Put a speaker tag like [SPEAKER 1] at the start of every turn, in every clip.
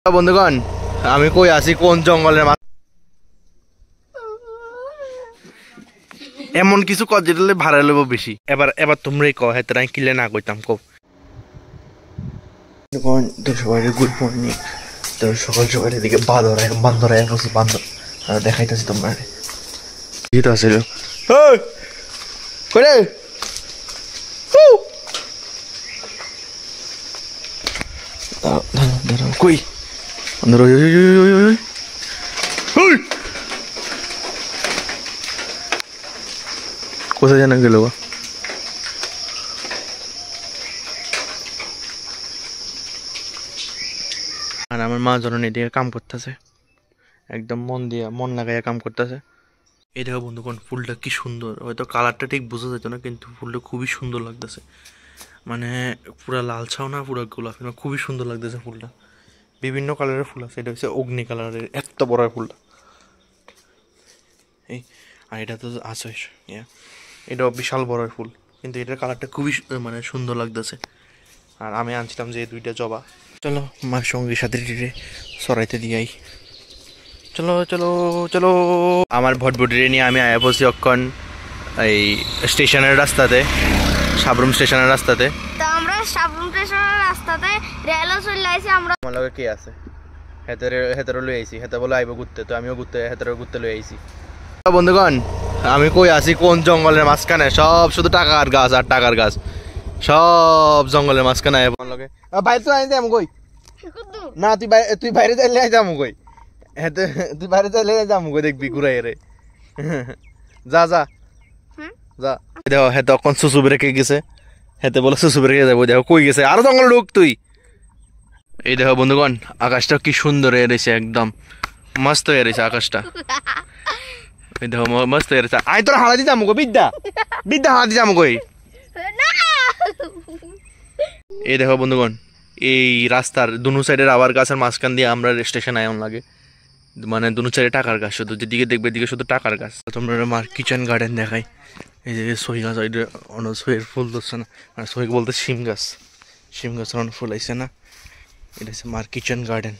[SPEAKER 1] বন্ধুগণ আমি কই আছি কোন জঙ্গলের মাঝে এমন কিছু কর যেটা ভাড়া লব বেশি এবার এবার তোমরাই কও হ্যাঁ তাই কিলে না কইতাম কও তো সবাই গুড মর্নিং তো সকাল সকাল এদিকে বান্দর দেখাইতেছি তোমরা গীত আছে করে কই কোথায় জানা গেল আর আমার মা জননী এদিকে কাম করতেছে একদম মন লাগাইয়া কাম করতেছে এই দেখো বন্ধুগণ ফুলটা কি সুন্দর হয়তো কালারটা ঠিক বোঝা যেত না কিন্তু ফুলটা খুবই সুন্দর লাগতেছে মানে পুরা লালছাও না পুরা গোলাপি না খুবই সুন্দর লাগতেছে ফুলটা বিভিন্ন কালারের ফুল আছে এটা হচ্ছে অগ্নি কালারের এত বড় ফুলটা এই আর এটা তো আছে এটা বিশাল বড় ফুল কিন্তু এটার কালারটা খুবই মানে সুন্দর লাগতেছে আর আমি আনছিলাম যে দুইটা জবা চলো মার সঙ্গী সাথে সরাইতে দিয়াই চলো চলো চলো আমার ভটভটিরে নিয়ে আমি আয়া বসি অক্ষণ এই স্টেশনের রাস্তাতে সাবরুম স্টেশনের রাস্তাতে
[SPEAKER 2] তো আমরা সাবরুম স্টেশনের রাস্তাতে রেলও চলে আইছি আমরা
[SPEAKER 1] আমার লগে কে আছে হেতারে লই আইছি হেতা বলে আইব ঘুরতে তো আমিও হেতারে ঘুরতে লই আইছি বন্ধুগণ আমি কই আছি কোন জঙ্গলের মাঝখানে সব শুধু টাকার গাছ আর টাকার গাছ সব জঙ্গলের মাঝখানে আমার লগে বাইরে তো আইতে আমি কই না তুই বাইরে যাইলে যাবো কই হেতে তুই বাইরে যাইলে যাবো কই দেখবি ঘুরাই রে যা যা যা দেখো হেতে অখন সুসু বেড়ে গেছে হেতে বলে সুসু বেড়ে যাবো দেখো কই গেছে আরো জঙ্গল ঢুক তুই এই দেখো বন্ধুগণ আকাশটা কি সুন্দর হয়ে রয়েছে একদম মস্ত হয়ে রয়েছে আকাশটা এই দেখো মস্ত হয়ে রয়েছে আই তোর হারাদি যাবো গো বিদ্যা হারাদি যাবো কই এই দেখো বন্ধুগণ এই রাস্তার দুনো সাইডের আবার গাছের মাঝখান দিয়ে আমরা স্টেশন আয়ন লাগে মানে দুনো সাইডে টাকার গাছ শুধু যেদিকে দেখবে এদিকে শুধু টাকার গাছ তোমরা মার কিচেন গার্ডেন দেখাই এই যে সই গাছ অন্য সইয়ের ফুল ধরছে না আর সই বলতে শিম গাছ অনেক ফুল আইছে না এটা হচ্ছে মার কিচেন গার্ডেন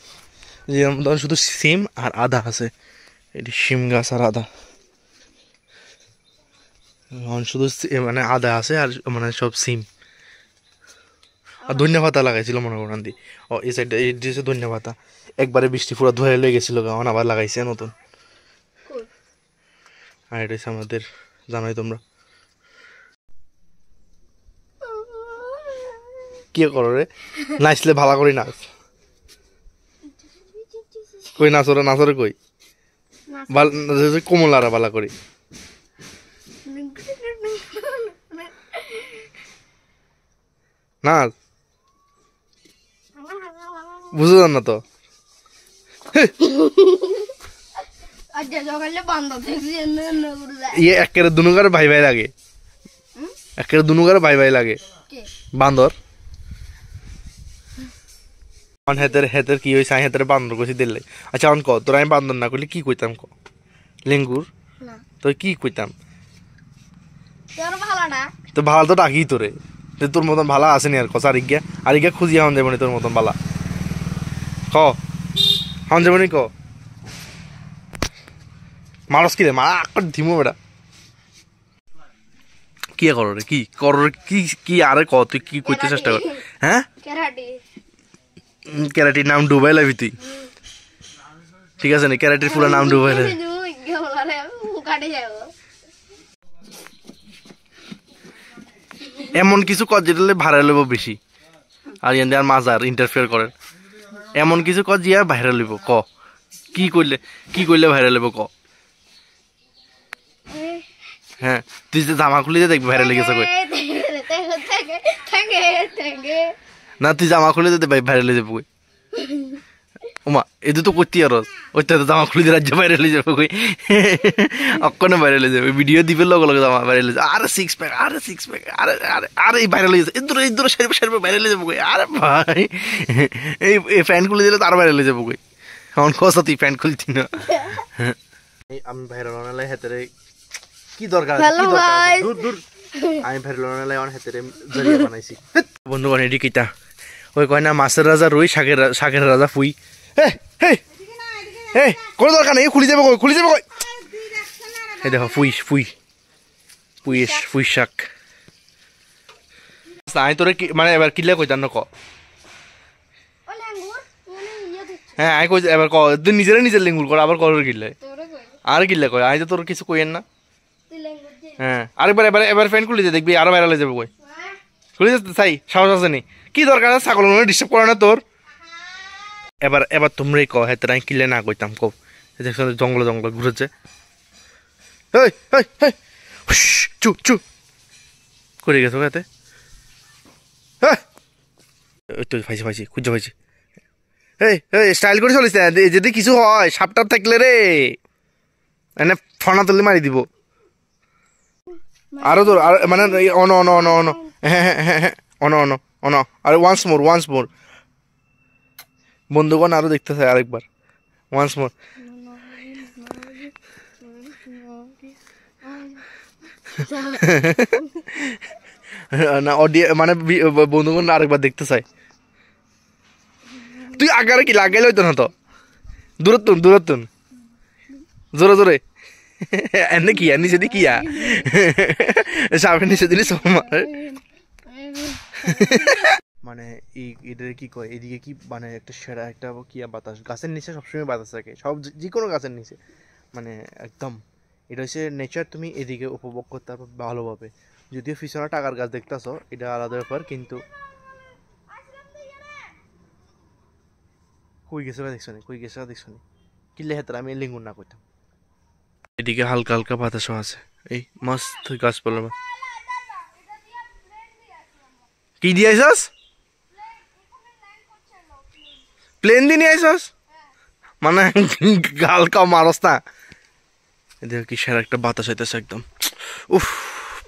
[SPEAKER 1] যেমন শুধু সিম আর আদা আছে এটি শিম গাছ আর আদা শুধু মানে আদা আছে আর মানে সব সিম আর ধনিয়া পাতা লাগাইছিল মনে করেন দি ও এই সাইডে এই দিয়েছে ধনিয়া পাতা একবারে বৃষ্টি পুরো ধুয়ে লেগে গেছিল এখন আবার লাগাইছে নতুন আর এটা হচ্ছে আমাদের জানোই তোমরা কি করো রে নাচলে ভালো করি নাচ কই নাচরে কই কোমলারা ভালো করি নাচ বুঝো না তো ইয়ে একেবারে দুনুগার ভাই লাগে একেবারে দুনুগার ভাই লাগে বান্দর হেতের কি হয়েছে আমি হেতের বান্দর কইছি দিলে আচ্ছা অন ক তোর আমি বান্দর না করলে কি কইতাম ক লেঙ্গুর তো কি কইতাম তো ভালো তো ডাকি তোরে তোর মতন ভালো আসেনি আর কস আরিগা খুঁজিয়া হন যাবনি তোর মতন ভালা ক হন যাবনি ক মারস কি রে মা ধিমো বেটা কি করো রে কি আরে ক তুই কি করতে চেষ্টা কর হ্যাঁ ক্যারাটির নাম ডুবাই লাবি তুই ঠিক আছে না ক্যারাটির পুরো নাম ডুবাই লাবি এমন কিছু কর যেটা ভাইরাল হইব বেশি আর ইয়ান আর মাজার ইন্টারফেয়ার করে এমন কিছু কর জিয়া ভাইরাল হইব ক কি করলে ভাইরাল হইব ক হ্যাঁ তুই যে জামা খুলে দেখবি ভাইরাল হয়ে গেছে কই না তুই জামা খুলে যেতে ভাইরাল হয়ে যাবো কই ওমা এটা তো করতে আর ওইটা তো জামা খুলে রাজ্য ভাইরাল হয়ে যাবো কই অক্ষণে ভাইরাল হয়ে যাবে ভিডিও দিবে লগে জামা ভাইরাল হয়ে যাবে আরে সিক্স প্যাক আরে এই ভাইরাল হয়ে যাচ্ছে ইন্দুর সারি ভাইরাল হয়ে যাবো কই আরে ভাই এই ফ্যান খুলে দিলে তার ভাইরাল হয়ে যাবো কই এখন কসা তুই ফ্যান খুলতি না আমি ভাইরাল হলে হেতেরে কি দরকার দূর আমি ভাইরাল হলে আমার হেতেরে জড়িয়ে বানাইছি বন্ধুগণ এটি কিতা ওই কয় না মাছের রাজা রুই শাকের রাজা ফুই এই এই এই কোনো দরকার নেই খুলি যাবে কই খুলি যাবে কই এই দেখো পুই শাক আমি তোরে মানে এবার কিনলে কই জানো ক
[SPEAKER 2] ও ল্যাঙ্গুর মানে ইয়ে দিচ্ছে
[SPEAKER 1] হ্যাঁ আমি কই এবার ক তুই নিজের লিঙ্গুর কর আবার কর কিনলে
[SPEAKER 2] তোরে কই
[SPEAKER 1] আর কিনলে কই আমি তো তোর কিছু কইেন না
[SPEAKER 2] তুই ল্যাঙ্গুর দে
[SPEAKER 1] হ্যাঁ আরেকবার এবার ফ্যান খুলে দে দেখবি আরো ভাইরাল হয়ে যাবে কই খুলে যেতে চাই সাহস আছে নি কি দরকার আছে ছাগল মনে ডিস্টার্ব করে না তোর এবার তোমরাই কও হ্যাঁ তাই কিনলে না কইতাম কও দেখছো জঙ্গল ঘুরেছে এই এই এই চু করে গেছো কাতে ওই তো পাইছি খুঁজে পাইছি এই স্টাইল করে চলিস না যদি কিছু হয় সাপটাপ থাকলে রে এনে ফনা তুলে মারি দিব আরো তোর আর মানে অন হ্যাঁ অন আর ওয়ান্স মোর বন্ধুগণ আরো দেখতে চাই আরেকবার ওয়ান্স মোর না অডিও মানে বন্ধুগণ আরেকবার দেখতে চাই তুই আগারে কি লাগাইল হইতো না তো দূরত্ব জোরে এনে কি নিচে দি কিয়া সামনে নিচে দিলি মানে এদের কি কয় এদিকে কি মানে একটা সেরা একটা কিয়া বাতাস গাছের নিচে সবসময় বাতাস থাকে সব যে কোনো গাছের নিচে মানে একদম এটা হচ্ছে নেচার তুমি এদিকে উপভোগ করতে পারবে ভালোভাবে যদিও পিছনে টাকার গাছ দেখতেছো এটা আলাদা ব্যাপার কিন্তু কই গেছে দেখছো নি কিলে হেতার আমি লিঙ্গুর না করতাম এদিকে হালকা বাতাসও আছে এই মস্ত গাছপালা কি দিয়ে আইসস প্লেন দিয়ে নিয়ে আইসস মানে হালকা মারস না এদিকে কি সেরা একটা বাতাস আইতেছে একদম উফ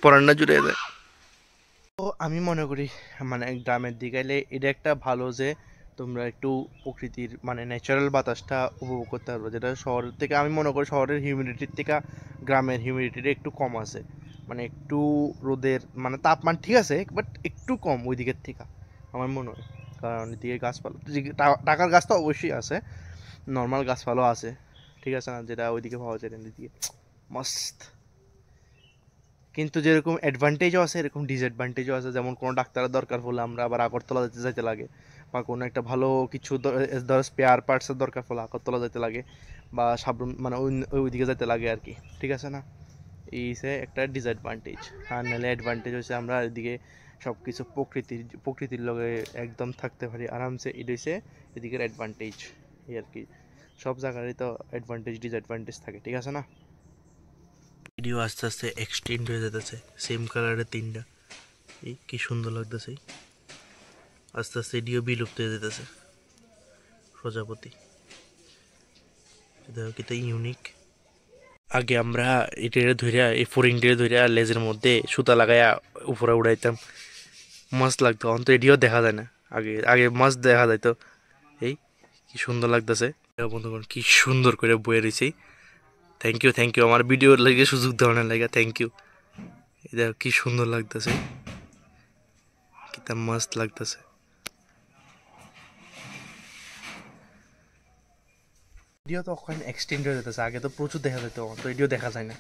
[SPEAKER 1] পরান্না জুড়ে যায় তো আমি মনে করি মানে গ্রামের দিকে এলে এটা একটা ভালো যে তোমরা একটু প্রকৃতির মানে ন্যাচারাল বাতাসটা উপভোগ করতে পারবে যেটা শহর থেকে আমি মনে করি শহরের হিউমিডিটির থেকে গ্রামের হিউমিডিটিটা একটু কম আছে মানে একটু রোদের মানে তাপমান ঠিক আছে বাট একটু কম ওই দিকের থেকে আমার মনে হয় কারণ এদিকে গাছপালা টাকার গাছ তো অবশ্যই আছে নর্মাল গাছপালাও আছে ঠিক আছে না যেটা ওইদিকে পাওয়া যায় এদিকে মস্ত কিন্তু যেরকম অ্যাডভান্টেজও আছে এরকম ডিসঅ্যাডভান্টেজও আছে যেমন কোনো ডাক্তারের দরকার হলে আমরা আবার আগরতলা যেতে লাগে বা কোনো একটা ভালো কিছু ধর স্পেয়ার পার্টসের দরকার হলে আগরতলা যেতে লাগে বা সাবরুম মানে ওইদিকে যেতে লাগে আর কি ঠিক আছে না এই সে একটা ডিসঅ্যাডভান্টেজ আর নাহলে অ্যাডভান্টেজ হচ্ছে আমরা এদিকে সব কিছু প্রকৃতির লগে একদম থাকতে পারি আরামসে এটা হচ্ছে এদিকের অ্যাডভান্টেজ এই আর কি সব জায়গারই তো অ্যাডভান্টেজ ডিসঅ্যাডভান্টেজ থাকে ঠিক আছে না ভিডিও আস্তে আস্তে এক্সটেন্ড হয়ে যেতেছে সেম কালারের তিনটা এই কি সুন্দর লাগতেছে আস্তে আস্তে ভিডিও বিলুপ্ত হয়ে যেতেছে প্রজাপতি দেখো কি ইউনিক আগে আমরা এটা ধরিয়া এই ফরিংটা ধরিয়া লেজের মধ্যে সুতা লাগাইয়া উপরে উড়াইতাম মাছ লাগতো অন্ত এটিও দেখা যায় না আগে মাছ দেখা যাইতো এই কি সুন্দর লাগতেছে বন্ধুগণ কি সুন্দর করে বয়ে রয়েছে থ্যাংক ইউ আমার ভিডিওর লাগে সুযোগ দেওয়ার লাগে থ্যাংক ইউ এটা কি সুন্দর লাগতেছে কি তা মস্ত লাগতেছে ভিডিও তো ওখানে এক্সটেন্ড হয়ে যেতেছে আগে তো প্রচুর দেখা যেত তো এটিও দেখা যায় না